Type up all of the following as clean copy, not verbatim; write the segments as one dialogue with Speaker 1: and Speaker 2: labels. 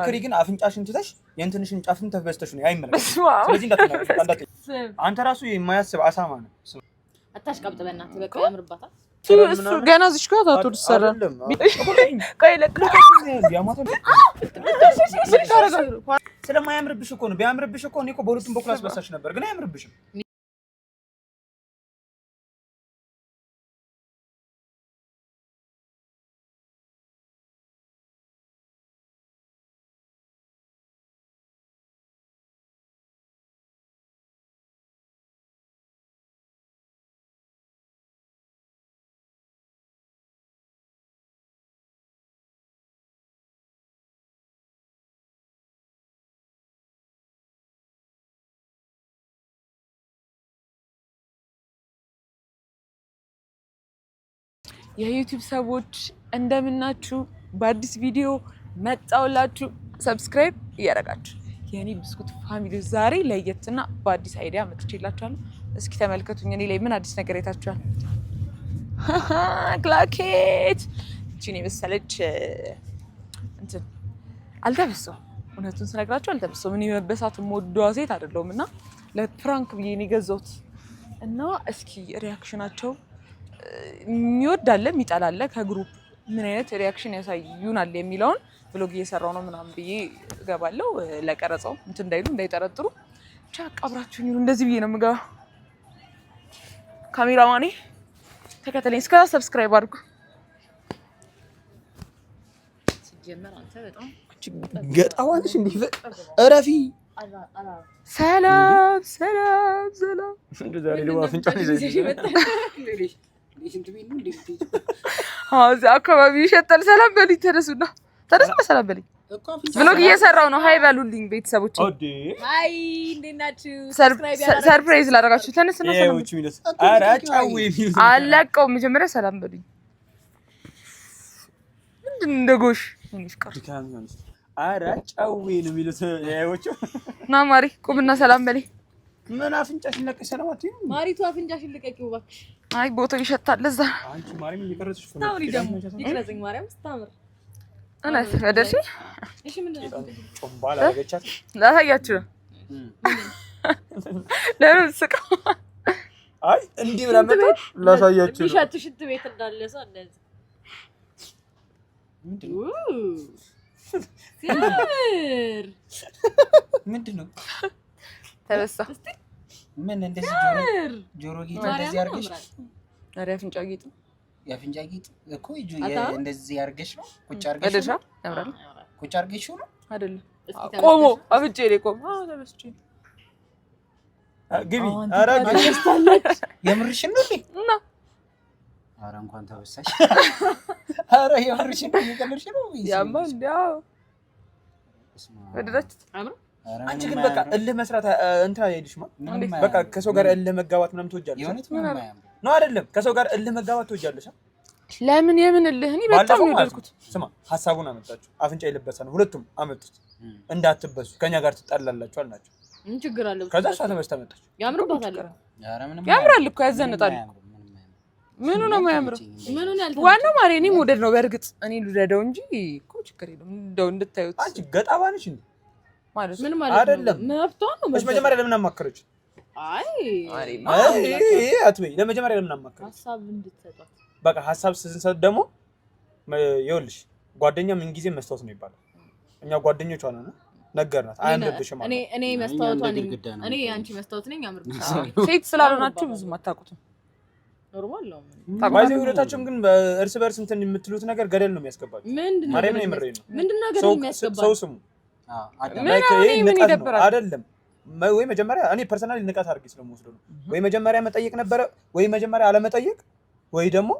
Speaker 1: ክሪ ግን አፍንጫሽን ትተሽ የእንትንሽን ጫፍን ተበስተሽ ነው አይመለከት ስለዚህ እንዳትናገር አንተ ራሱ የማያስብ አሳማ ነው
Speaker 2: አታሽቀብጥ በእናትህ በቃ ያምርባታል
Speaker 3: እሱ ገና እዚህ ጋር ታውሩ ሰራ ቆይ ለቅልቅ
Speaker 1: ያማተ ስለማያምርብሽ እኮ ነው ቢያምርብሽ እኮ እኔ እኮ በሁለቱም በኩል አስበሳሽ ነበር ግን አያምርብሽም
Speaker 3: የዩቲዩብ ሰዎች እንደምናችሁ በአዲስ ቪዲዮ መጣውላችሁ ሰብስክራይብ እያደረጋችሁ የኔ ብስኩት ፋሚሊ ዛሬ ለየትና በአዲስ አይዲያ መጥቼላችኋለሁ እስኪ ተመልከቱኝ እኔ ላይ ምን አዲስ ነገር አይታችኋል ክላኬት እቺ ነው መሰለች እንትን አልተበሰው እውነቱን ስነግራችሁ አልተበሰው ምን ይመበሳት ሞዷ ሴት አይደለሁምና ለፍራንክ ብዬ ነው ገዛሁት እና እስኪ ሪአክሽናቸው የሚወዳለ የሚጣላለ ከግሩፕ ምን አይነት ሪአክሽን ያሳዩናል የሚለውን ብሎግ እየሰራው ነው ምናምን ብዬ እገባለሁ ለቀረጻው እንትን እንዳይሉ እንዳይጠረጥሩ ቻቅ አብራችሁኝ ነው እንደዚህ ብዬ ነው የምገባው ካሜራማኔ ተከተለኝ እስከ ሰብስክራይብ አድርጉ
Speaker 2: ሲጀመር አንተ በጣም
Speaker 1: ገጣዋንሽ እንዴ እረፊ
Speaker 3: ሰላም
Speaker 1: እንደዛሬ ነው አፍንጫሽ ዘይሽ
Speaker 4: እንት ቢሉ እንዴት
Speaker 3: እዛ አካባቢ ይሸጣል ሰላም በልኝ ተነሱና ሰላም በልኝ ብሎግ እየሰራው ነው ሃይ በሉልኝ ቤተሰቦቼ
Speaker 2: ሃይ እንዴት ናችሁ
Speaker 3: ሰርፕራይዝ ላደርጋችሁ ተነሱና ሰላም
Speaker 1: ኧረ ጫው የሚሉት
Speaker 3: አለቀው መጀመሪያ ሰላም በልኝ ምንድን እንደጎሽ ምንሽ ቀር
Speaker 1: ኧረ ጫው ነው የሚሉት ያዮቹ
Speaker 3: ና ማሪ ቁምና ሰላም በልኝ
Speaker 1: ምን አፍንጫሽን ለቀሽ ሰላም አትይም
Speaker 2: ማሪቱ አፍንጫሽን ልቀቂው እባክሽ
Speaker 3: አይ ቦታው ይሸታል ለዛ
Speaker 1: አንቺ ማሪም እየቀረጽሽ ነው
Speaker 2: ታውሪ ደግሞ ይቅረጽኝ ማርያም ስታምር
Speaker 3: እና ወደሺ
Speaker 2: እሺ ምንድን ነው
Speaker 1: ጮምባላ አደረገቻት
Speaker 3: ላሳያችሁ ለምን ስቀው
Speaker 1: አይ እንዲህ ምናምን ላሳያችሁ
Speaker 2: ይሻት ሽት ቤት እንዳለ ሰው እንደዚህ
Speaker 1: ምንድነው
Speaker 3: ተበሳ
Speaker 1: ምን እንደዚህ ጆሮ ጌጥ እንደዚህ አርገሽ
Speaker 3: አሪያ አፍንጫ ጌጥ
Speaker 1: ያፍንጫ ጌጥ እኮ እንደዚህ አርገሽ ነው ቁጭ አርገሽ
Speaker 3: ወደሻ ያምራል
Speaker 1: ቁጭ አርገሽ ነው
Speaker 3: አይደለም ቆሞ አፍንጬ ላይ ቆሞ ተበስቼ
Speaker 1: ግቢ ኧረ ገዝታለች የምርሽን ነው
Speaker 3: እና
Speaker 1: ኧረ እንኳን ተበሳሽ ኧረ የምርሽን ነው የቀለድሽ ነው
Speaker 3: ያማል ያው ወደዳች
Speaker 2: አምሮ
Speaker 1: አንቺ ግን በቃ እልህ መስራት እንታ አይልሽማ በቃ ከሰው ጋር እልህ መጋባት ምናምን ትወጃለሽ ነው አይደለም ከሰው ጋር እልህ መጋባት ትወጃለሽ
Speaker 3: ለምን የምን እልህ እኔ በጣም ይወደድኩት
Speaker 1: ስማ ሐሳቡን አመጣችሁ አፍንጫ ይለበሰ ነው ሁለቱም አመጡት እንዳትበሱ ከኛ ጋር ትጣላላችሁ አልናቸው
Speaker 2: ምን ችግር አለው
Speaker 1: ከዛ እሷ ተበስታ መጣች
Speaker 2: ያምርባታል
Speaker 3: ያምራል እኮ ያዘንጣል ምኑ ነው የሚያምረው
Speaker 2: ምኑ ነው ያልተው
Speaker 3: ዋናው ማሬ እኔ ሞዴል ነው በርግጥ እኔ ልደደው እንጂ እኮ ችግር የለም እንደው እንድታዩት
Speaker 1: አንቺ ገጣባ ነሽ እንዴ
Speaker 2: ማለት ምን ማለት
Speaker 1: አይደለም
Speaker 2: መብቷ ነው
Speaker 1: እሺ መጀመሪያ ለምን አማከረች
Speaker 2: አይ
Speaker 1: አትበይ ለመጀመሪያ ለምን አማከረች
Speaker 2: ሐሳብ እንድትሰጧት
Speaker 1: በቃ ሐሳብ ስንሰጥ ደግሞ ይኸውልሽ ጓደኛ ምን ጊዜ መስታወት ነው ይባላል እኛ ጓደኞቿ ነን ነገርናት አያምርብሽም ማለት
Speaker 2: እኔ መስታወቷ ነኝ እኔ አንቺ መስታወት ነኝ አምርብሽ
Speaker 3: ሴት ስላልሆናችሁ ብዙም አታውቁትም
Speaker 2: ኖርማል ነው
Speaker 1: ባይዘ ሁለታችሁም ግን እርስ በርስ እንትን የምትሉት ነገር ገደል ነው የሚያስገባችሁ
Speaker 2: ምንድነው
Speaker 1: ማርያም ነው የምሬን ነው
Speaker 2: ምንድነው ገደል የሚያስገባችሁ
Speaker 1: ሰው ስሙ አይደለም ወይ መጀመሪያ እኔ ፐርሰናሊ ንቀት አድርጌ ስለምወስደው ነው ወይ መጀመሪያ መጠየቅ ነበር ወይ መጀመሪያ አለመጠየቅ ወይ ደግሞ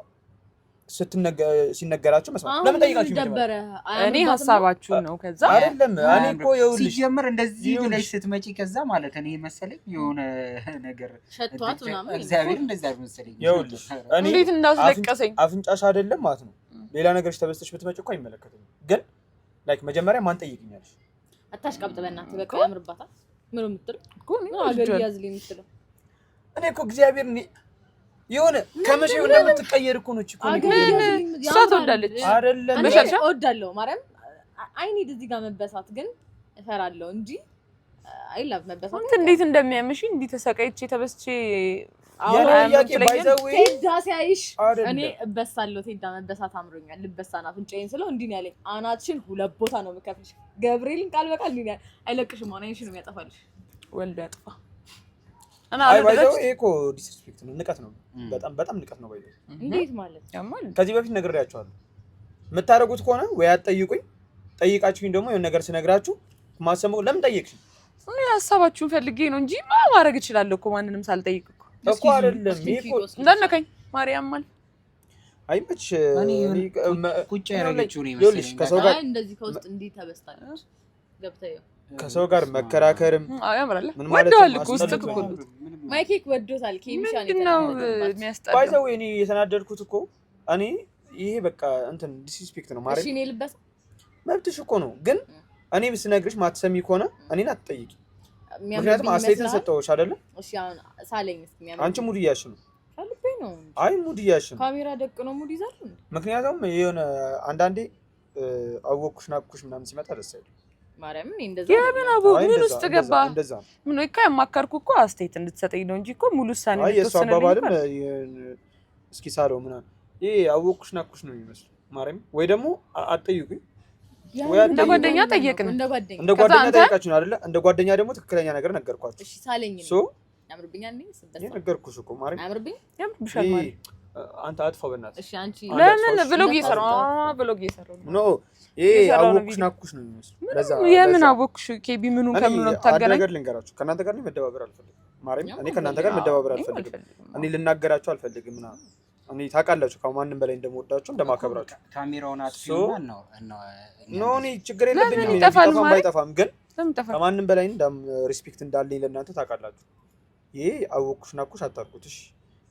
Speaker 1: ሲነገራችሁ መስማት ለምን ጠይቃችሁ
Speaker 2: ነበር
Speaker 3: እኔ ሐሳባችሁ ነው ከዛ
Speaker 1: አይደለም እኔ እኮ ይኸውልሽ
Speaker 4: ሲጀምር እንደዚህ ብለሽ ስትመጪ ከዛ ማለት እኔ መሰለኝ የሆነ ነገር
Speaker 2: ሸቷት ምናምን
Speaker 4: እግዚአብሔር እንደዛ አይመስለኝ
Speaker 1: ይኸውልሽ እኔ
Speaker 3: እንዴት እንዳስለቀሰኝ
Speaker 1: አፍንጫሽ አይደለም ማለት ነው ሌላ ነገርሽ ተበስተሽ ብትመጪ እኮ አይመለከተኝም ግን ላይክ መጀመሪያ ማን ጠይቅኛለሽ
Speaker 2: አታሽቀብጥ በእናትህ በቃ ያምርባታል ምን የምትለው ምን አገር ያዝልኝ የምትለው
Speaker 1: እኔ እኮ እግዚአብሔር የሆነ ከመቼው እንደምትቀየር እኮ ነው እኮ
Speaker 3: እሷ ትወዳለች
Speaker 1: አይደለም
Speaker 3: መሸሻ
Speaker 2: እወዳለሁ ማርያም አይ ኒድ እዚህ ጋር መበሳት ግን እፈራለሁ እንጂ አይ ላቭ መበሳት
Speaker 3: እንዴት እንደሚያምሽ እንዴ ተሰቃይቼ ተበስቼ
Speaker 1: ያያቂ ባይዘው
Speaker 2: ቴዳ ሲያይሽ እኔ እበሳለሁ ቴዳ መበሳት አምሮኛል ልበሳና ፍንጨይን ስለው እንዲህ ነው ያለኝ አናትሽን ሁለት ቦታ ነው መከፍልሽ ገብርኤልን ቃል በቃል እንዲህ ነው አይለቅሽም አናትሽን ነው የሚያጠፋልሽ
Speaker 3: ወልድ ያጥፋ
Speaker 1: እና አይ ባይዘው እኮ ዲስሪስፔክት ነው ንቀት ነው በጣም ንቀት ነው ባይዘው
Speaker 2: እንዴት ማለት
Speaker 3: ያማል
Speaker 1: ከዚህ በፊት ነግሬያችኋለሁ የምታረጉት ከሆነ ወይ አትጠይቁኝ ጠይቃችሁኝ ደግሞ የሆነ ነገር ስነግራችሁ ማሰማው ለምን ጠይቅሽ
Speaker 3: እኔ ሐሳባችሁን ፈልጌ ነው እንጂ ማድረግ እችላለሁ እኮ ማንንም ሳልጠይቅ
Speaker 1: እኮ አይደለም ይሄ
Speaker 3: እንደነከኝ ማርያም ማለት
Speaker 1: አይመች
Speaker 4: እኔ ቁጭ ያረጋችሁ ነው መሰለኝ
Speaker 1: ከሰው ጋር
Speaker 2: እንደዚህ ከውስጥ እንዲህ ተበስታለች ገብተዩ
Speaker 1: ከሰው ጋር መከራከርም
Speaker 3: ያምራል
Speaker 1: ምን ማለት
Speaker 3: ወደዋል እኮ ውስጥ እኮ
Speaker 2: ማይኬክ ወዶታል ኬሚሻን
Speaker 3: ነው የሚያስጠላው
Speaker 1: ባይዘው እኔ የተናደድኩት እኮ እኔ ይሄ በቃ እንትን ዲስሪስፔክት ነው ማለት
Speaker 2: እሺ እኔ ልበስ
Speaker 1: መብትሽ እኮ ነው ግን እኔ ብስነግርሽ ማትሰሚ ከሆነ እኔን አትጠይቂ ምክንያቱም አስተያየትን ሰጠሁሽ አይደለ
Speaker 2: እሺ አሁን ሳለኝ እስኪ
Speaker 1: አንቺ ሙድ እያልሽ ነው
Speaker 2: ካልቤ ነው
Speaker 1: አይ ሙድ እያልሽ ነው
Speaker 2: ካሜራ ደቅ ነው ሙድ ይዛል
Speaker 1: ምክንያቱም የሆነ አንዳንዴ አወኩሽ ናኩሽ ምናምን ሲመጣ ደስ አይልም
Speaker 2: ማርያም እኔ እንደዛ
Speaker 3: የምን አቦ ምን ውስጥ ገባ ምን ነው ይካ ያማከርኩ እኮ አስተያየት እንድትሰጠኝ ነው እንጂ እኮ ሙሉ ሳኒ
Speaker 1: አይ የሷ አባባልም እስኪ ሳለው ምናምን ይሄ አወኩሽ ናኩሽ ነው የሚመስለው ማርያም ወይ ደግሞ አትጠይቁኝ
Speaker 3: እንደ ጓደኛ ጠየቅን
Speaker 1: እንደ ጓደኛ ጠይቃችሁ አይደለ እንደ ጓደኛ ደግሞ ትክክለኛ ነገር ነገርኳችሁ
Speaker 2: እሺ ሳለኝ
Speaker 1: ነው
Speaker 2: ያምርብኛል ነኝ ስበስ
Speaker 1: ነገርኩሽ እኮ ማርያም
Speaker 2: ያምርብኝ
Speaker 3: ያምርብሻል ማለት
Speaker 1: አንተ አጥፋው በእናትህ
Speaker 2: እሺ አንቺ
Speaker 3: ለምን ብሎግ እየሰራው
Speaker 1: ነው ይሄ አወኩሽ ናኩሽ ነው የሚመስለው ለዛ
Speaker 3: የምን አወኩሽ ኬቢ ምኑን ከምኑ ነው ታገናኝ
Speaker 1: ነገር ልንገራችሁ ከእናንተ ጋር መደባበር አልፈልግም ማርያም እኔ ከእናንተ ጋር መደባበር አልፈልግም እኔ ልናገራችሁ አልፈልግም እና እኔ ታውቃላችሁ ከማንም በላይ እንደምወዳችሁ እንደማከብራችሁ
Speaker 4: ካሜራውን አጥፊውና
Speaker 1: ነው እኔ ችግር የለብኝም ይጠፋም ባይጠፋም ግን ከማንም በላይ እንደም ሪስፔክት እንዳለኝ ለእናንተ ታውቃላችሁ ይሄ አወኩሽ ናኩሽ አታርኩት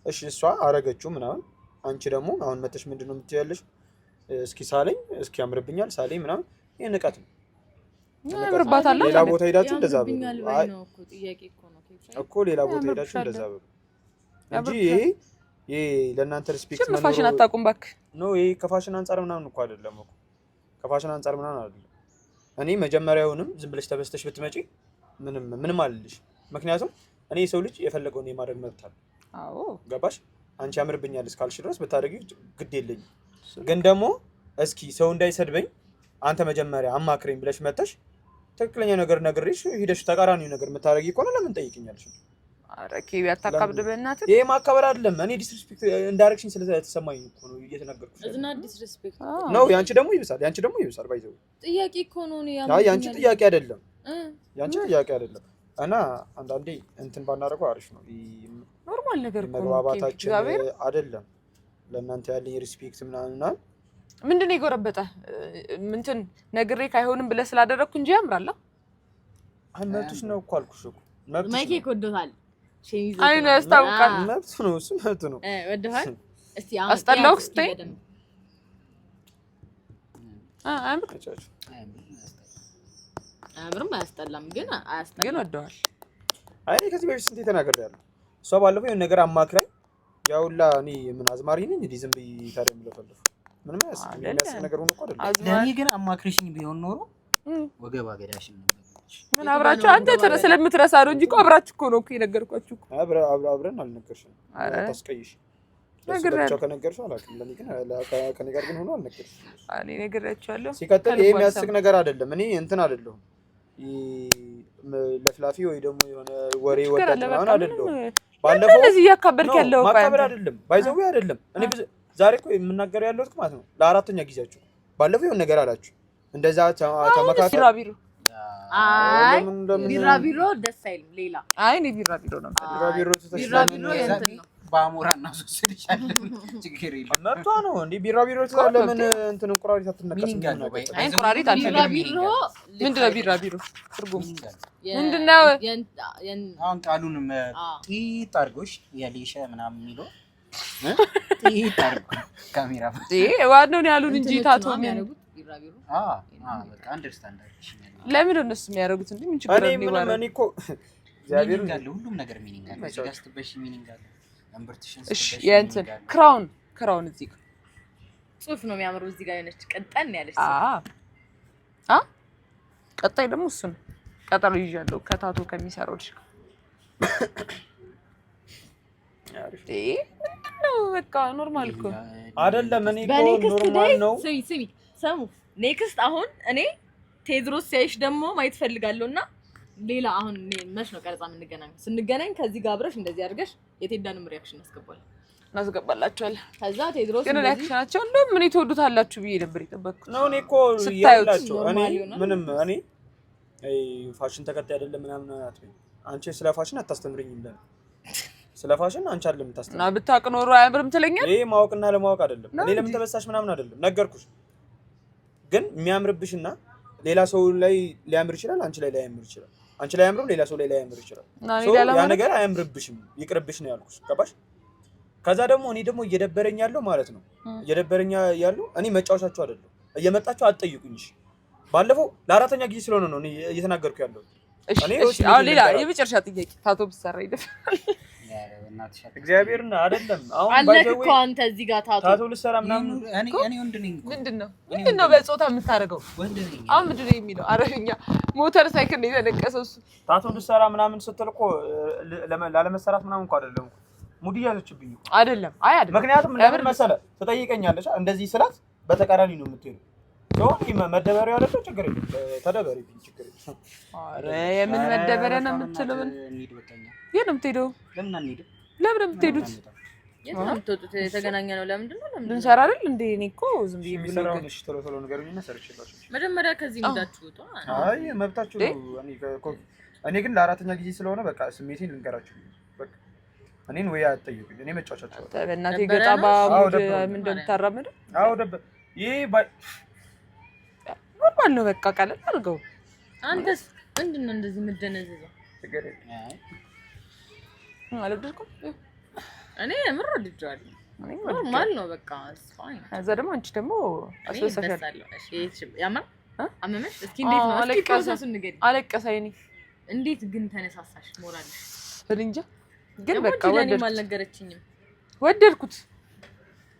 Speaker 1: እሺ እሷ አረገችው ምናምን አንቺ ደግሞ አሁን መተሽ ምንድነው የምትያለሽ እስኪ ሳለኝ እስኪ ያምርብኛል ሳለኝ ምናምን ይሄ ንቀት ነው
Speaker 3: ያምርባታል
Speaker 1: ሌላ ቦታ ሄዳችሁ እንደዛ
Speaker 2: ነው እኮ ጥያቄ እኮ ነው
Speaker 1: እኮ ሌላ ቦታ ሄዳችሁ እንደዛ እንጂ ይሄ ለእናንተ ሪስፔክት
Speaker 3: ነው ፋሽን አታውቁም እባክህ
Speaker 1: ነው ይሄ ከፋሽን አንፃር ምናምን እኮ አይደለም እኮ ከፋሽን አንፃር ምናምን አይደለም እኔ መጀመሪያውንም ዝም ብለሽ ተበስተሽ ብትመጪ ምንም አልልሽ ምክንያቱም እኔ ሰው ልጅ የፈለገውን የማድረግ መብት አለ
Speaker 3: አዎ
Speaker 1: ገባሽ አንቺ ያምርብኛል እስካልሽ ድረስ ብታደርጊው ግድ የለኝም ግን ደግሞ እስኪ ሰው እንዳይሰድበኝ አንተ መጀመሪያ አማክረኝ ብለሽ መተሽ ትክክለኛ ነገር ነግሬሽ ሄደሽ ተቃራኒው ነገር የምታደርጊ ከሆነ ለምን ጠይቅኛለሽ
Speaker 3: ኧረ ኬቢ አታካብድ በእናትህ
Speaker 1: ይሄ ማከበር አይደለም እኔ ዲስሪስፔክት እንዳይሬክሽን ስለተሰማኝ እኮ ነው እየተናገርኩሽ
Speaker 2: እዝና ዲስሪስፔክት
Speaker 1: ነው ያንቺ ደግሞ ይብሳል ባይዘው
Speaker 2: ጥያቄ እኮ ነው
Speaker 1: አይ ያንቺ ጥያቄ አይደለም እና አንዳንዴ እንትን ባናደርገው አሪፍ ነው
Speaker 3: ኖርማል ነገር እኮ ነው
Speaker 1: መግባባታችን አይደለም ለእናንተ ያለኝ ሪስፔክት ምናምን
Speaker 3: ምንድነው የጎረበጠ እንትን ነግሬ ካይሆንም ብለህ ስላደረኩ እንጂ ያምራል
Speaker 1: መብትሽ ነው እኮ አልኩሽ እኮ
Speaker 2: ማይኬ ኮዶታል ሼሚዝ
Speaker 3: አይ ነው ያስታውቃል
Speaker 1: መብት ነው እሱ መብት ነው
Speaker 2: ወደሃል እስቲ
Speaker 3: አስጠላው ስታይ
Speaker 2: አምርም አያስጠላም ግን
Speaker 3: ወደዋል
Speaker 1: አይ ከዚህ በፊት ስንት ተናግሬያለሁ እሷ ባለፈው የሆነ ነገር አማክራኝ ያውላ እኔ ምን አዝማሪ ነኝ እንዴ ዝም ብዬ ታዲያ የምለፈልፍ ምንም የሚያስቅ ነገር ሆኖ እኮ አይደለም
Speaker 4: ለኔ ግን አማክሪሽኝ ቢሆን ኖሮ ወገባ ገዳሽን ነበር
Speaker 3: ምን አብራችሁ አንተ ስለምትረሳ ነው እንጂ እኮ አብራችሁ እኮ ነው እኮ የነገርኳችሁ እኮ
Speaker 1: አብረን አልነገርሽም ታስቀይሽ ለሰው ከነገርሽው አላውቅም ለኔ ግን ከኔ ጋር ግን ሆኖ አልነገርሽም
Speaker 3: እኔ ነግሬያችኋለሁ
Speaker 1: ሲቀጥል ይሄ የሚያስቅ ነገር አይደለም እኔ እንትን አይደለሁም ለፍላፊ ወይ ደግሞ የሆነ ወሬ ወጣት ምናምን አይደለሁም ባለፈው
Speaker 3: እንደዚህ ያካበድክ ያለው
Speaker 1: ማካበር አይደለም ባይዘው አይደለም እኔ ዛሬ እኮ የምናገር ያለሁት ማለት ነው ለአራተኛ ጊዜያችሁ ባለፈው የሆነ ነገር አላችሁ እንደዛ ተመካከረ
Speaker 3: ቢራቢሮ
Speaker 2: አይ ቢራቢሮ ደስ አይልም ሌላ
Speaker 3: አይ እኔ ቢራቢሮ ነው
Speaker 1: ቢራቢሮ
Speaker 2: የእንትን ነው
Speaker 4: ባሞራና ሶስልሻለሁ ችግር የለም
Speaker 1: መርቷ ነው እንዴ ቢራቢሮ ለምን እንትን እንቁራሪት አትነካስ
Speaker 3: አይ እንቁራሪት አልፈልግም ምንድነው ቢራቢሮ ትርጉም ምንድነው
Speaker 4: አሁን ቃሉንም ጢጥ አድርጎሽ ያሌሸ ምናምን የሚለው ጢጥ አድርጎ ካሜራ
Speaker 3: ዋናው ነው ያሉን እንጂ ታቶ የሚያደርጉት
Speaker 2: ቢራቢሮ
Speaker 4: በቃ አንደርስታንድ አድርገሽ
Speaker 3: ለምን ነው እነሱ የሚያደርጉት እንዴ ምን ችግር አለ
Speaker 1: እኔ እኮ እግዚአብሔር
Speaker 4: ሚኒንግ አለ ሁሉም ነገር ሚኒንግ አለ እዚህ ጋር ስትበሽ ሚኒንግ አለ
Speaker 3: እሺ የእንትን ክራውን እዚህ ጋር
Speaker 2: ጽሁፍ ነው የሚያምረው እዚህ ጋር የሆነች ቀጠን ያለች
Speaker 3: ቀጣይ ደግሞ እሱ ነው ቀጠሮ ይዣለሁ ከታቶ ከሚሰራው ልጅ ነው በቃ ኖርማል እኮ
Speaker 1: አይደለም እኔ እኮ ኖርማል ነው
Speaker 2: ስሚ ሰሙ ኔክስት አሁን እኔ ቴድሮስ ሲያይሽ ደግሞ ማየት ፈልጋለሁና ሌላ አሁን መች ነው ቀረጻ የምንገናኝ ስንገናኝ ከዚህ ጋር አብረሽ እንደዚህ አድርገሽ የቴዳንም ሪአክሽን
Speaker 3: እናስገባላችኋለን
Speaker 2: ከዛ ቴድሮስ
Speaker 3: ግን ሪአክሽናቸው እንደውም ምን ትወዱታላችሁ ብዬ ነበር የጠበቅኩት
Speaker 1: ነው እኔ እኮ ያላችሁ እኔ ምንም እኔ ፋሽን ተከታይ አይደለም ምናምን አትበይ አንቺ ስለ ፋሽን አታስተምሪኝ እንደ ስለ ፋሽን አንቺ አይደለም የምታስተምሪኝ
Speaker 3: እና ብታውቅ ኖሮ አያምርም ትለኛል
Speaker 1: ይሄ ማወቅና ለማወቅ አይደለም እኔ ለምን ተበሳሽ ምናምን አይደለም ነገርኩሽ ግን የሚያምርብሽና ሌላ ሰው ላይ ሊያምር ይችላል አንቺ ላይ ላያምር ይችላል አንቺ ላይ ያምርም ሌላ ሰው ላይ ላያምር ይችላል ያ ነገር አያምርብሽም ይቅርብሽ ነው ያልኩሽ ገባሽ ከዛ ደግሞ እኔ ደግሞ እየደበረኝ ያለው ማለት ነው እየደበረኝ ያለው እኔ መጫወቻችሁ አይደለም እየመጣችሁ አትጠይቁኝ እሺ ባለፈው ለአራተኛ ጊዜ ስለሆነ ነው እኔ እየተናገርኩ ያለው
Speaker 3: እሺ አሁን ሌላ የመጨረሻ ጥያቄ ታቶ ብሰራ ይደፋል
Speaker 1: እግዚአብሔርና አይደለም አሁን
Speaker 2: ባይዘው እኮ አንተ እዚህ ጋር ታቶ
Speaker 1: ልሰራ ምናምን
Speaker 4: እኔ ወንድ ነኝ
Speaker 3: ምንድነው በጾታ የምታደርገው
Speaker 4: ወንድ ነኝ
Speaker 3: አሁን ምንድነው የሚለው አረብኛ ሞተር ሳይክል ነው የተነቀሰው እሱ
Speaker 1: ታቶ ልሰራ ምናምን ስትል እኮ ላለመሰራት ምናምን እንኳን አይደለም ሙድ ያዘችብኝ እኮ
Speaker 3: አይደለም
Speaker 1: ምክንያቱም ለምን መሰለ ትጠይቀኛለች እንደዚህ ስላት በተቃራኒ ነው የምትሄደው ሶ መደበሪያ አይደለም ችግር የለም ተደበሪ ችግር የለም
Speaker 3: አረ የምን መደበሪያ ነው የምትለው
Speaker 4: እንሂድ በቃኛ
Speaker 3: የት ነው የምትሄደው
Speaker 4: ለምን አንሄድም
Speaker 3: ለምን የምትሄዱት
Speaker 2: የት ነው የምትወጡት የተገናኘ ነው ለምንድን ነው
Speaker 3: ልንሰራ አይደል እንዴ እኔ እኮ ዝም ብዬ
Speaker 1: የሚሰራው ነሽ ቶሎ ንገሩኝና ሰርችላችሁ
Speaker 2: መጀመሪያ ከዚህ እንዳችሁ ወጣ
Speaker 1: አይ መብታችሁ ነው እኔ ግን ለአራተኛ ጊዜ ስለሆነ በቃ ስሜቴን ልንገራችሁ በቃ እኔን ወይ አትጠይቁኝ እኔ መጫወቻቸው
Speaker 3: በእናቴ ገጣባ ሙድ ምን እንደምታራምደው
Speaker 1: አዎ ደበ ይሄ
Speaker 3: ኖርማል ነው በቃ ቀለል አድርገው
Speaker 2: አንተስ ምንድነው እንደዚህ ምደነዘዘው
Speaker 1: ችግር
Speaker 3: አልወደድኩም
Speaker 2: እኔ ምር ወድጃለሁ ኖርማል ነው በቃ ፋይን
Speaker 3: እዛ ደግሞ አንቺ ደግሞ አስወሰሻል
Speaker 2: እሺ ያማ አመመሽ እስኪ እንዴት ነው እስኪ ፕሮሰሱን ንገሪ
Speaker 3: አለቀሰ አይኔ
Speaker 2: እንዴት ግን ተነሳሳሽ ሞራልሽ
Speaker 3: እንጃ ግን በቃ
Speaker 2: ወደድኩት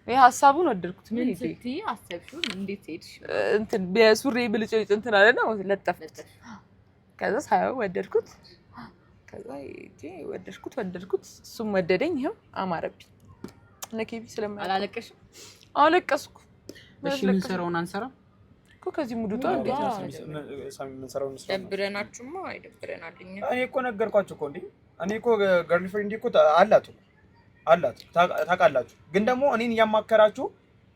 Speaker 3: የሀሳቡን ወደድኩት
Speaker 2: ምን ስትይ አሰብሽው እንዴት ሄድሽ
Speaker 3: እንትን በሱሪ ብልጭልጭ እንትን አለና ለጠፍኩት ከዛ ሳይው ወደድኩት ከዛ ወደድኩት እሱም ወደደኝ ይሄው አማረብኝ ለኬቢ ስለማይ
Speaker 2: አላለቀሽም
Speaker 3: አለቀስኩ
Speaker 4: እሺ ምን ሰራውን አንሰራም
Speaker 3: እኮ ከዚህ ሙዱታ እንዴት ነው
Speaker 1: ምን ሰራውን
Speaker 2: ደብረናችሁማ አይደብረናልኝ
Speaker 1: እኔ እኮ ነገርኳችሁ እኮ እንዴ እኔ እኮ ገርልፍሬንድ እኮ አላት ታውቃላችሁ ግን ደግሞ እኔን እያማከራችሁ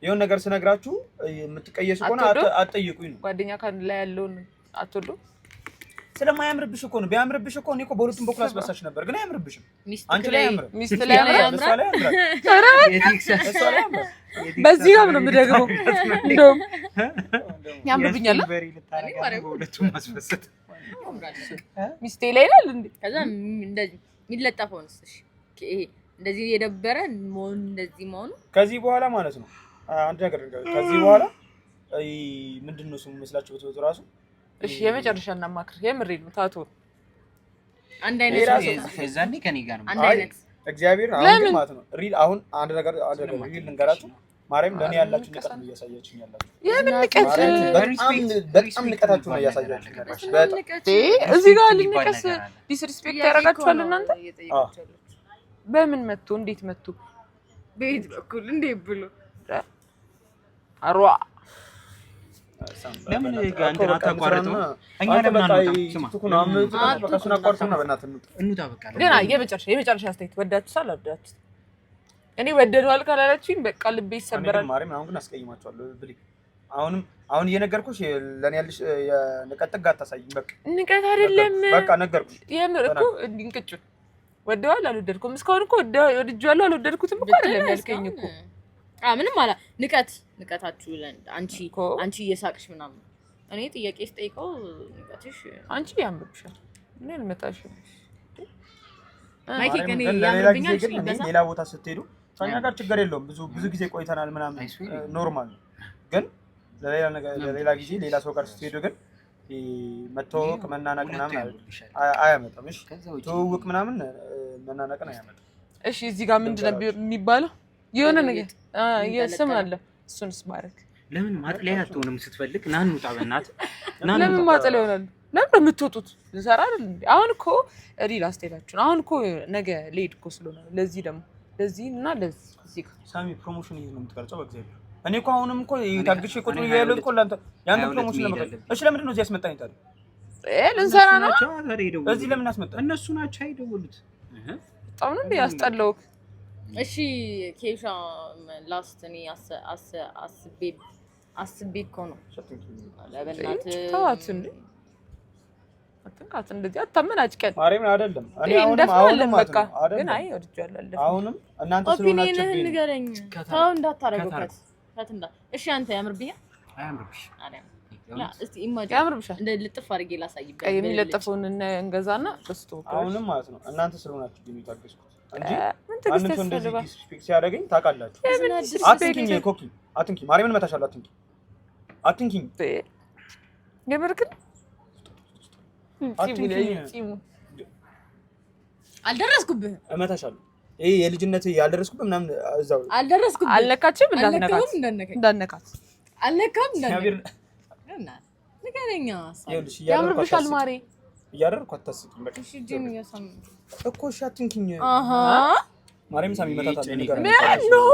Speaker 1: የሆነ ነገር ስነግራችሁ የምትቀየሱ ከሆነ አትጠይቁኝ ነው
Speaker 3: ጓደኛ ካን ላይ ያለውን አትወዱ
Speaker 1: ስለማያምርብሽ እኮ ነው ቢያምርብሽ እኮ እኔ እኮ በሁለቱም በኩል አስበሳሽ ነበር ግን አያምርብሽም አንቺ ላይ ያምር
Speaker 3: ሚስት ላይ ያምር በዚህ ጋር ነው የምደግመው እንደውም ያምርብኛል
Speaker 4: በሁለቱም አስበሰት
Speaker 3: ሚስቴ ላይ ይላል እንዴ
Speaker 2: ከዛ እንደዚህ የሚለጠፈውንስ እሺ ይሄ እንደዚህ የደበረ ሞን እንደዚህ መሆኑ
Speaker 1: ከዚህ በኋላ ማለት ነው አንድ ነገር ከዚህ በኋላ ምንድነው ስሙ መስላችሁ በተወቱ ራሱ
Speaker 3: እሺ የመጨረሻ እናማክር የምሬ ነው ታቶ
Speaker 2: አንድ አይነት
Speaker 4: እዛኔ ከኔ ጋር ነው
Speaker 2: አንድ አይነት
Speaker 1: እግዚአብሔር አሁን ማለት ነው ሪል አሁን አንድ ነገር ሪል ልንገራችሁ ማርያም ለኔ ያላችሁ ንቀት ነው እያሳያችሁኝ ያላችሁ
Speaker 3: የምን ንቀት
Speaker 1: በጣም ንቀታችሁ ነው እያሳያችሁኝ ያላችሁ በጣም
Speaker 3: እዚህ ጋር ልንቀስ ዲስሪስፔክት ያደርጋችኋል እናንተ በምን መጥቶ እንዴት መጥቶ
Speaker 2: ቤት በኩል እንዴ ብሎ
Speaker 3: አሯ
Speaker 4: ለምን ጋር አታቋርጠው እኛ ለምን አንወጣም
Speaker 1: ትኩና በቃ አቋርጠውና በእናትህ
Speaker 4: እንውጣ በቃ
Speaker 3: ገና የመጨረሻ አስተያየት ወዳችኋል አልወዳችሁም እኔ ወደደዋል ካላላችሁኝ በቃ ልቤ ይሰበራል
Speaker 1: ማርያም አሁን ግን አስቀይማችኋለሁ ብሊ አሁን እየነገርኩሽ ለኔ ያልሽ ንቀት ጋር አታሳይኝ በቃ
Speaker 3: ንቀት አይደለም
Speaker 1: በቃ ነገርኩሽ
Speaker 3: የምር እኮ እንቅጩ ወደዋል አልወደድኩም እስካሁን እኮ ወድጃለሁ አልወደድኩትም እኮ አይደለም ያልከኝ እኮ
Speaker 2: ምንም አላ ንቀታችሁ አንቺ እየሳቅሽ ምናምን እኔ ጥያቄ ስጠይቀው ንቀትሽ
Speaker 3: አንቺ ያምብሻል እኔ አልመጣሽም
Speaker 2: ማይክ ግን ያምብኛል
Speaker 1: ሌላ ቦታ ስትሄዱ ከኛ ጋር ችግር የለውም ብዙ ጊዜ ቆይተናል ምናምን ኖርማል ግን ለሌላ ጊዜ ሌላ ሰው ጋር ስትሄዱ ግን መተዋወቅ መናናቅ ምናምን አያመጣም እሺ ተዋወቅ ምናምን መናናቅን አያመጣም
Speaker 3: እሺ እዚህ ጋር ምንድነው የሚባለው የሆነ ነገር የስም አለ እሱንስ ማረክ
Speaker 4: ለምን ማጥለያ አትሆንም? ስትፈልግ ና እንውጣ በእናትህ።
Speaker 3: ለምን ማጥለያ ይሆናል? ለምን የምትወጡት? ልሰራ አይደል እንዴ? አሁን እኮ ሪል አስቴታችሁን አሁን እኮ ነገ ልሄድ እኮ ስለሆነ ለዚህ ደግሞ ለዚህ እና ለዚህ ጋር
Speaker 1: ሳሚ ፕሮሞሽን ይሄን ነው የምትቀርጸው። በእግዚአብሔር እኔ እኮ አሁንም እኮ ታግሼ ቁጥሩ ያለው እኮ ያንተ ፕሮሞሽን ለመቀረጽ። እሺ ለምንድን ነው እዚህ ያስመጣኝ ታዲያ?
Speaker 3: ልንሰራ ነው።
Speaker 1: እዚህ ለምን አስመጣኝ?
Speaker 4: እነሱ ናቸው አይደውሉት።
Speaker 3: በጣም ነው እንዴ ያስጠላውክ?
Speaker 2: እሺ ኬሻ ላስት እኔ አስቤ እኮ ነው ለበእናትህ
Speaker 3: ተዋት እንዴ አትንካት እንደዚህ አታመናጭቀን።
Speaker 1: ማርያምን አይደለም እኔ
Speaker 3: አሁንም በቃ ግን አይ ወድጃለሁ።
Speaker 1: አሁንም እናንተ ስለሆናችሁ
Speaker 2: ኦፒኒየንህን ንገረኝ። ተው እንዳታረጉበት ፈትንዳ። እሺ አንተ ያምርብኛል
Speaker 4: አያምርብሽ?
Speaker 2: እስቲ ኢማጂን
Speaker 3: ያምርብሻል።
Speaker 2: እንደ ልጥፍ አድርጌ ላሳይበት።
Speaker 3: የሚለጠፈውን እንገዛና በስቶ
Speaker 1: አሁንም ማለት ነው እናንተ ስለሆናችሁ ግን የታገስኩት እንጂ
Speaker 3: ምን ትግስት
Speaker 1: አንተ እንደዚህ
Speaker 3: ያስፈልጋል?
Speaker 1: ዲስፔክት ሲያደርገኝ ታውቃላችሁ። አትንኪኝ ኮኪ አትንኪኝ። ማርያምን እመታሻለሁ። አትንኪኝ
Speaker 3: የምርክን
Speaker 2: አልደረስኩብህም።
Speaker 1: እመታሻለሁ። ይሄ የልጅነት ያልደረስኩብህ ምናምን እዛው
Speaker 2: አልደረስኩብህም።
Speaker 3: አልነካችም። እንዳትነካት
Speaker 2: አልነካም። ንገረኛ
Speaker 3: ያምርብሻል ማሬ
Speaker 1: እያደረኩ አታስቂኝ። በቃ
Speaker 2: እሺ ጂም ያሳም
Speaker 1: እኮ እሺ አትንኪኝ።
Speaker 5: ማርያም ሳሚ መታታ
Speaker 3: ነው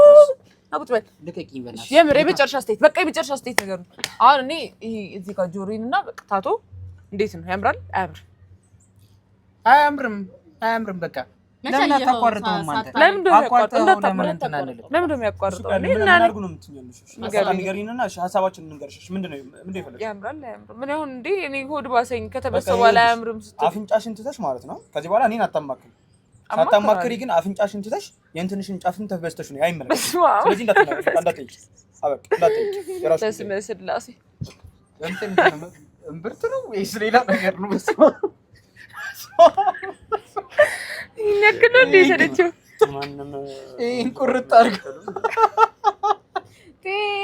Speaker 3: አቁጥ በል
Speaker 4: ልቀቂኝ በእናትሽ።
Speaker 3: የምር የመጨረሻ ስቴት በቃ የመጨረሻ ስቴት ነገር ነው። አሁን እኔ ይሄ እዚህ ጋር ጆሮዬን እና በቃ ታቶ እንዴት ነው ያምራል?
Speaker 4: አያምርም? አያምርም። በቃ ለምን አታቋርጠውም አንተ?
Speaker 3: ለምን
Speaker 4: አቋርጠው ለምን
Speaker 3: እንደሚያቋርጠው
Speaker 4: እንትን አንልም?
Speaker 3: ለምን እንደሚያቋርጠው
Speaker 5: እኔ እና አድርጉ ነው የምትኛለሽ። ንገሪንና እሺ ሐሳባችንን እንንገርሽ። ምንድነው ይፈልጋል?
Speaker 3: ያምራል አያምርም? ምን ይሁን እንዴ? እኔ ሆድ ባሰኝ ከተበሰው በኋላ አያምርም ስትል
Speaker 5: አፍንጫሽን ትተሽ ማለት ነው። ከዚህ በኋላ እኔን አታማክሪ። ሳታማክሪ ግን አፍንጫሽን ትተሽ የእንትንሽን ጫፍን ተበስተሽ ነው አይመለከትም። ስለዚህ እንዳትጠይቂ አበቃ፣ እንዳትጠይቂ። የራስሽ
Speaker 3: በስመ ስላሴ
Speaker 4: እንትን እምብርት ነው ወይስ ሌላ ነገር ነው?
Speaker 3: ይነክነ እንደ ሰለችው
Speaker 5: ማንንም
Speaker 4: ይሄን ቁርጥ አድርገው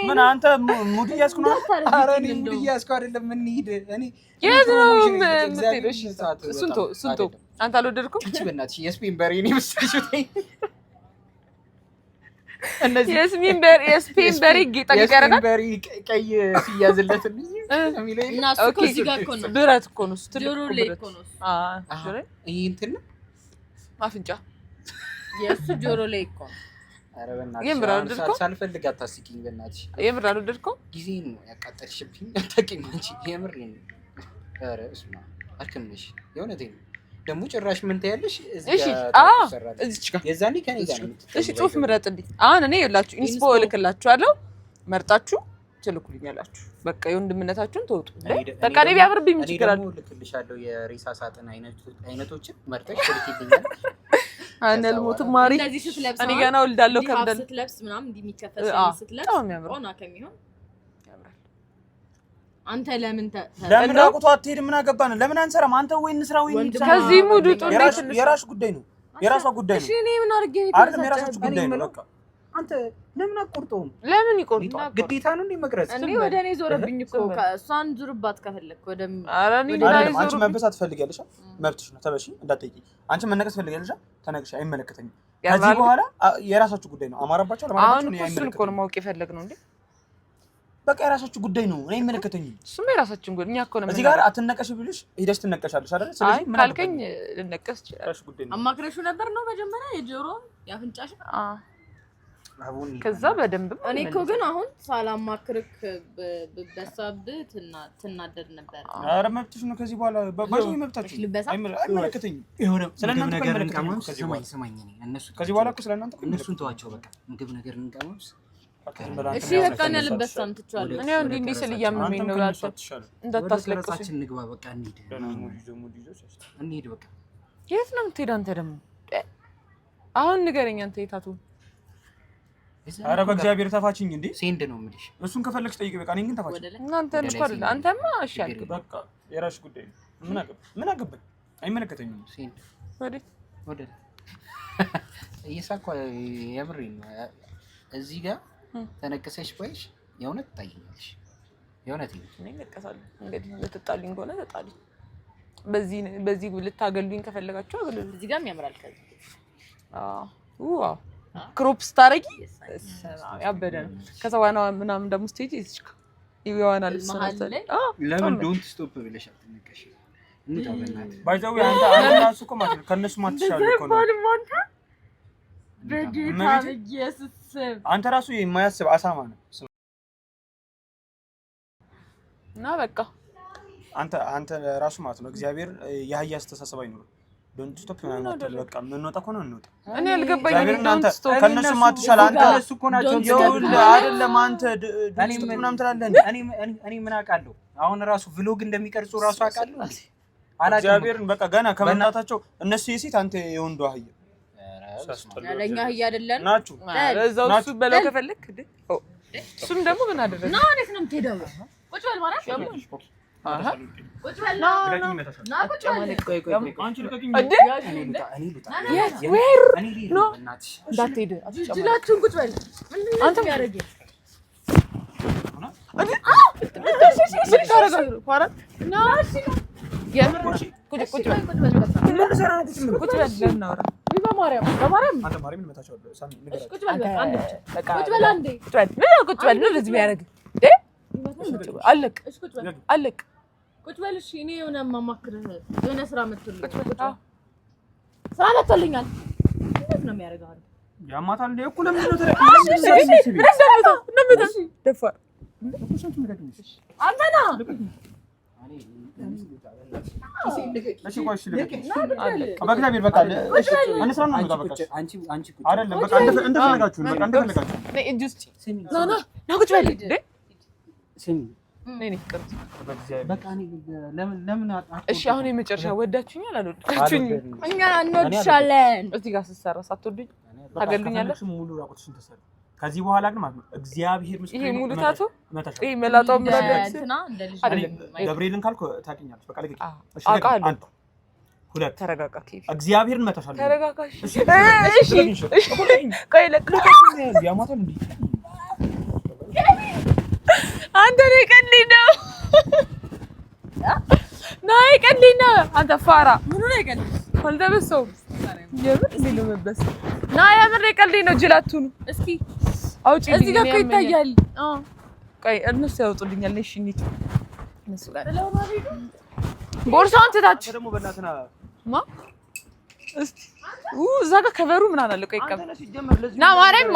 Speaker 5: ምን አንተ ሙድ እያዝኩ ነው?
Speaker 4: ኧረ እኔ ሙድ እያዝኩ አይደለም። እንሂድ። እኔ
Speaker 3: የት ነው የምትሄደው? እሺ ስንቶ አንተ አልወደድኩም?
Speaker 4: እቺ በእናትሽ የስፔን በሬ ነው የመሰለሽው። እነዚህ
Speaker 3: የስፔን በሬ ጌጣጌጥ ያደርጋል።
Speaker 4: በሬ ቀይ ሲያዝለት የሚለው
Speaker 2: እና እሱ እኮ እዚህ ጋር እኮ ነው።
Speaker 3: ብረት እኮ ነው እሱ።
Speaker 2: ጆሮ ላይ እኮ ነው።
Speaker 4: ይሄ እንትን ነው
Speaker 3: አፍንጫ
Speaker 2: የእሱ ጆሮ ላይ እኮ ነው።
Speaker 4: ኧረ
Speaker 3: የምር
Speaker 4: በእናትሽ
Speaker 3: አልወደድከው?
Speaker 4: ሳልፈልግ አታስቂኝ በእናትሽ።
Speaker 3: የምር አልወደድከው?
Speaker 4: ጊዜን ነው ያቃጠልሽብኝ። አታውቂም አንቺ። የምሬን ነው። ኧረ እስማ አልከምነሽ። የእውነቴን ነው። ደግሞ ጭራሽ ምን ታያለሽ?
Speaker 3: እሺ እዚች ጋር
Speaker 4: የዛኔ ከኔ ጋር ነው።
Speaker 3: እሺ ጽሁፍ ምረጥልኝ። አሁን እኔ ይኸውላችሁ ኢንስፖ እልክላችኋለሁ፣ መርጣችሁ ትልኩልኛላችሁ። በቃ የወንድምነታችሁን ተውጡ። በቃ እኔ ቢያምርብኝ ምን ችግር አለ?
Speaker 4: እልክልሻለሁ የሬሳ ሳጥን አይነቶችን መርጠሽ ትልኪልኛል።
Speaker 3: አነልሞትም ማሪ
Speaker 2: እንደዚህ ስትለብስ
Speaker 3: እኔ ገና ወልዳለሁ ከብደል
Speaker 2: ስትለብስ ምናምን እንዲህ የሚከፈት ስትለብስ
Speaker 3: በጣም ያምራል።
Speaker 2: ኦና ከሚሆን አንተ ለምን
Speaker 5: ለምን ራቁቷ አትሄድም? ምን አገባን? ለምን አንሰራም? አንተ ወይ እንስራ ወይ እንስራ።
Speaker 3: ከዚህ ሙድ ውጡ።
Speaker 5: የራስሽ ጉዳይ ነው፣ የራሷ ጉዳይ ነው።
Speaker 2: እሺ እኔ ምን አድርጌ ነው?
Speaker 5: አይደለም የራሳችሁ ጉዳይ ነው። በቃ
Speaker 4: አንተ ለምን አቆርጠውም?
Speaker 3: ለምን ይቆርጣል?
Speaker 4: ግዴታ ነው እንዴ መቅረጽ?
Speaker 2: እኔ ወደ እኔ ዞረብኝ እኮ እሷን ዙርባት ከፈለክ ወደ
Speaker 3: ኧረ እኔ
Speaker 5: አይደለም። አንቺ መበሳት ትፈልጊያለሽ፣ መብትሽ ነው። ተበሺ እንዳትጠይቂ። አንቺ መነቀስ ትፈልጊያለሽ፣ ተነቅሽ። አይመለከተኝም። ከዚህ በኋላ የራሳችሁ ጉዳይ ነው። አማራባችሁ ለማራባችሁ ነው።
Speaker 3: እሱን እኮ ነው ማወቅ የፈለግነው እንዴ።
Speaker 5: በቃ የራሳችሁ ጉዳይ ነው። እኔ አይመለከተኝም።
Speaker 3: እሱም የራሳችን ጉዳይ። እኛ እኮ ነው
Speaker 5: እዚህ ጋር አትነቀሽ ብልሽ ሄደሽ ትነቀሻለሽ አይደል? ስለዚህ ምን
Speaker 3: ካልከኝ ልነቀስ ይችላል።
Speaker 2: አማክረሹ ነበር ነው መጀመሪያ የጆሮ ያፍንጫሽ
Speaker 3: ከዛ በደንብ
Speaker 2: እኔ እኮ ግን አሁን ሳላማክርክ በሳብህ ትናደድ ነበር።
Speaker 5: ኧረ መብትሽ ነው። ከዚህ በኋላ ባይሆን መብታችሁ አይመለከተኝም። ስለእናንተ ነገር እንቀማምስ።
Speaker 4: ስማኝ እነሱ
Speaker 5: ከዚህ በኋላ እኮ ስለእናንተ
Speaker 4: እነሱን ተዋቸው። በቃ ምግብ ነገር እንቀማምስ።
Speaker 2: እሺ በቃ እኔ ልበስ ሳምትቻለሁ።
Speaker 3: እኔ እንዴ እንዴ ስል እያመመኝ ነው። እንዳታስለቅሱኝ።
Speaker 4: እንግባ በቃ እንሂድ። እንሂድ በቃ።
Speaker 3: የት ነው የምትሄድ አንተ ደግሞ? አሁን ንገረኝ አንተ የታቱ።
Speaker 5: ኧረ በእግዚአብሔር ተፋችኝ እንዴ!
Speaker 4: ሴንድ ነው የምልሽ።
Speaker 5: እሱን ከፈለግሽ ጠይቂ። በቃ እኔን ግን ተፋችኝ።
Speaker 3: እናንተ ልጅ አይደል? አንተማ እሺ አልክ።
Speaker 5: በቃ የራስሽ ጉዳይ ነው። ምን አገባኝ? አይመለከተኝም።
Speaker 4: ሴንድ ወደ እየሳኳ የምሬን ነው። እዚህ ጋር ተነቀሰሽ ባይሽ የእውነት ታይኛለሽ። የእውነት
Speaker 3: እኔ እነቀሳለሁ። እንግዲህ ልትጣሉኝ ከሆነ ተጣሉኝ። በዚህ ልታገሉኝ ከፈለጋችሁ አገሉኝ።
Speaker 2: እዚህ ጋርም ያምራል። ከዚህ
Speaker 3: ዋው ክሮፕ ስታረጊ ያበደ ነው። ከዛ ዋና ምናምን ደግሞ ስቴጅ እዚህ ይዋናል
Speaker 2: መሀል ላይ
Speaker 4: ለምን ዶንት ስቶፕ ብለሽ አትነቀሽ? እንዴት አበናት
Speaker 5: ባይዘው አንተ ራሱ እኮ ማለት ከነሱ ማትሻል እኮ ነው።
Speaker 2: በጌታ በኢየሱስ
Speaker 5: አንተ ራሱ የማያስብ አሳማ ነው።
Speaker 3: እና በቃ
Speaker 5: አንተ ራሱ ማለት ነው እግዚአብሔር ያህያ አስተሳሰብ አይኖርም። ዶንት ስቶፕ ምናምን አትል። በቃ ምንወጣ ከሆነ እንወጣ።
Speaker 3: እኔ አልገባኝም። ዶንት ስቶፕ
Speaker 5: ከነሱ ማትሻል አንተ እነሱ እኮ ናቸው። ይኸውልህ አይደለም አንተ ዶንት ስቶፕ ምናምን ትላለህ እንዴ?
Speaker 4: እኔ ምን አውቃለሁ? አሁን ራሱ ቭሎግ እንደሚቀርጹ ራሱ አውቃለሁ።
Speaker 5: እግዚአብሔርን በቃ ገና ከመምጣታቸው እነሱ የሴት አንተ የወንዱ አህያ
Speaker 2: ለኛ አህያ አይደለም
Speaker 5: ናችሁ።
Speaker 3: እዛው እሱ በለው ከፈለክ እሱም ደግሞ ምን አደረገ?
Speaker 2: ና እንዴት ነው የምትሄደው? ቁጭ በል ማለት አሃ ቁጭ በል ና ቁጭ በል
Speaker 5: አንቺ ልቀቂኝ።
Speaker 3: እንዳትሄድ
Speaker 2: እጅላችሁን ቁጭ በል አንተ ያረጋግ ቁጭ በል እሺ። እኔ የሆነ ማማክርህ የሆነ ስራ መጥቶልኝ ስራ መጥቶልኛል። እንዴት ነው የሚያደርገው?
Speaker 5: ያማታል እንደ እኮ ለምን ነው ተረክ
Speaker 3: ደፋር
Speaker 2: አንተና
Speaker 5: እሺ ቆይ እሺ በእግዚአብሔር በቃ እንስራ ነው በቃ
Speaker 4: አንቺ
Speaker 5: አይደለም በቃ እንደፈለጋችሁ በቃ እንደፈለጋችሁ
Speaker 3: እጅ ውስጥ ና ቁጭ በል እንዴ
Speaker 4: ስሚ
Speaker 3: ነኝ ቅርጽ
Speaker 4: በቃ ለምን
Speaker 3: እሺ አሁን የመጨረሻ ወዳችሁኛል አልወዳችሁኝም?
Speaker 2: እኛ እንወድሻለን።
Speaker 3: እዚህ ጋር ስትሰራ ሳትወዱኝ ታገሉኛለሽ።
Speaker 5: ሙሉ ራቁትሽን ተሰራ። ከዚህ በኋላ ግን ማለት ነው እግዚአብሔር ምስክሬ
Speaker 3: ይሄ ሙሉ ታቱ ይሄ መላጣው ምራለች
Speaker 2: እንትና እንደ ልጅ
Speaker 5: ገብርኤልን ካልኩ ታውቂኛለሽ። በቃ ለግጭ
Speaker 3: እሺ አንድ ሁለት ተረጋጋ።
Speaker 5: እግዚአብሔርን መታሻለሁ።
Speaker 3: ተረጋጋሽ።
Speaker 5: እሺ
Speaker 3: እሺ ቆይ ለቅልቀት
Speaker 5: ያማታል እንዴ?
Speaker 3: አንተ ነህ ቀልድ ነው ናይ ቀልድ ነው። አንተ ፋራ ምን ነው ቀልድ ወልደበሰው የምር ምን መበስ ና የምር ቀልድ ነው። ጅላቱን እስኪ አውጪ እዚህ ጋር እኮ ይታያል። ቆይ እነሱ ያወጡልኛል። እሺ እንዴት እነሱ ጋር ቦርሳውን ትታች
Speaker 5: ደግሞ በእናትና
Speaker 3: ማ እስቲ እዛ ጋር ከበሩ ምን አለ? ቆይ ቀም ና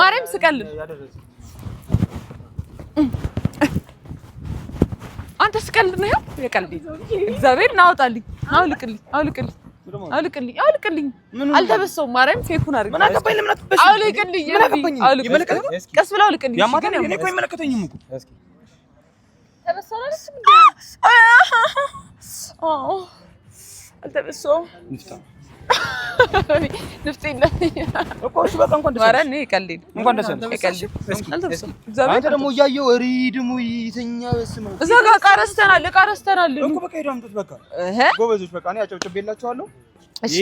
Speaker 3: ማርያም ስቀልድ አንተ ስቀልድ ነው የቀልድ እግዚአብሔር ናውጣልኝ። አውልቅልኝ አልተበሰውም። ማርያም ፌኩን አድርግ።
Speaker 5: ምን አገባኝ? ለምን አትበሽ?
Speaker 3: አውልቅልኝ ቀስ ብላ አውልቅልኝ።
Speaker 5: ያማታል እኔ እኮ አይመለከተኝም እኮ እስኪ
Speaker 2: ተበሰራለች
Speaker 3: አልተበሰውም ንፍጤ
Speaker 5: እኮ እሺ በቃ እንኳን ደስ
Speaker 3: ማርያም ነው ቀልድ
Speaker 5: እንኳን ደስ አለሽ።
Speaker 3: አልተበሰውም።
Speaker 5: አንተ ደግሞ እያየሁ ደግሞ ይተኛ በስመ አብ
Speaker 3: እዛ ጋር ቀረስተናል እኮ
Speaker 5: በቃ ሄዱ አምጡት። በቃ ጎበዞች በቃ እኔ አጨብጭቤላችኋለሁ።
Speaker 3: እሺ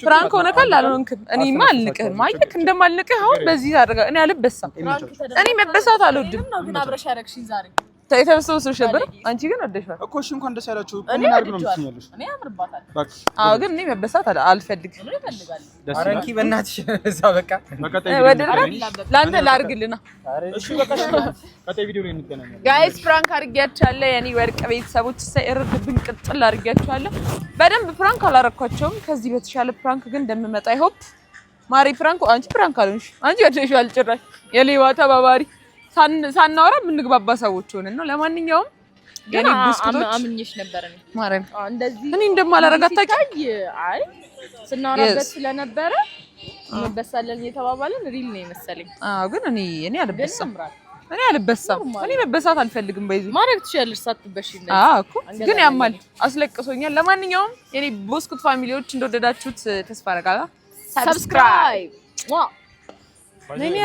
Speaker 3: ፍራንክ ሆነ ካል አልሆንክም። እኔማ አልንቅህም። ማይክ እንደማልንቅህ አሁን በዚህ አድርጋ እኔ አልበሳም። እኔ መበሳት አልወድም።
Speaker 2: ግን አብረሽ ያረግሽኝ ዛሬ
Speaker 3: የተበሰበሰው ነበር። አንቺ ግን ወደሻል
Speaker 5: እኮ እሺ እንኳን ደስ ያላችሁ። ምን አድርግ ነው የምትኛለሽ?
Speaker 2: እኔ አምርባታል።
Speaker 3: አዎ ግን እኔ መበሳት አልፈልግም።
Speaker 2: እኔ እፈልጋለሁ።
Speaker 4: አረንኪ በእናትሽ እዛ በቃ
Speaker 3: ለአንተ ላድርግልና
Speaker 5: እሺ በቃ ቀጣይ ቪዲዮ ላይ እንገናኛለን።
Speaker 3: ጋይስ ፍራንክ አድርጊያችኋለሁ። የኔ ወርቅ ቤተሰቦች ሳይርድብኝ ቅጥል አድርጊያችኋለሁ። በደንብ ፍራንክ አላረኳቸውም። ከዚህ በተሻለ ፍራንክ ግን እንደምመጣ አይሆፕ። ማሪ ፍራንክ አንቺ ፍራንክ አልሆንሽ። አንቺ ወደሽዋል ጭራሽ የሌባ ተባባሪ ሳናወራ የምንግባባ ሰዎች ሆነን ነው። ለማንኛውም የኔ ብስኩቶች
Speaker 2: አምኜሽ ነበር እኔ
Speaker 3: ማርያም
Speaker 2: እንደዚህ
Speaker 3: እኔ እንደማላረጋት ታውቂ።
Speaker 2: አይ ስናወራበት ስለነበረ እንበሳለን እየተባባልን ሪል ነው የመሰለኝ።
Speaker 3: አዎ ግን እኔ አልበሳም። እኔ መበሳት አልፈልግም። በይዙ
Speaker 2: ማድረግ ትችያለሽ ሳትበሽ እንደዚህ።
Speaker 3: አዎ እኮ ግን ያማል፣ አስለቅሶኛል። ለማንኛውም የኔ ብስኩት ፋሚሊዎች እንደወደዳችሁት ተስፋ አደርጋለሁ። ሰብስክራይብ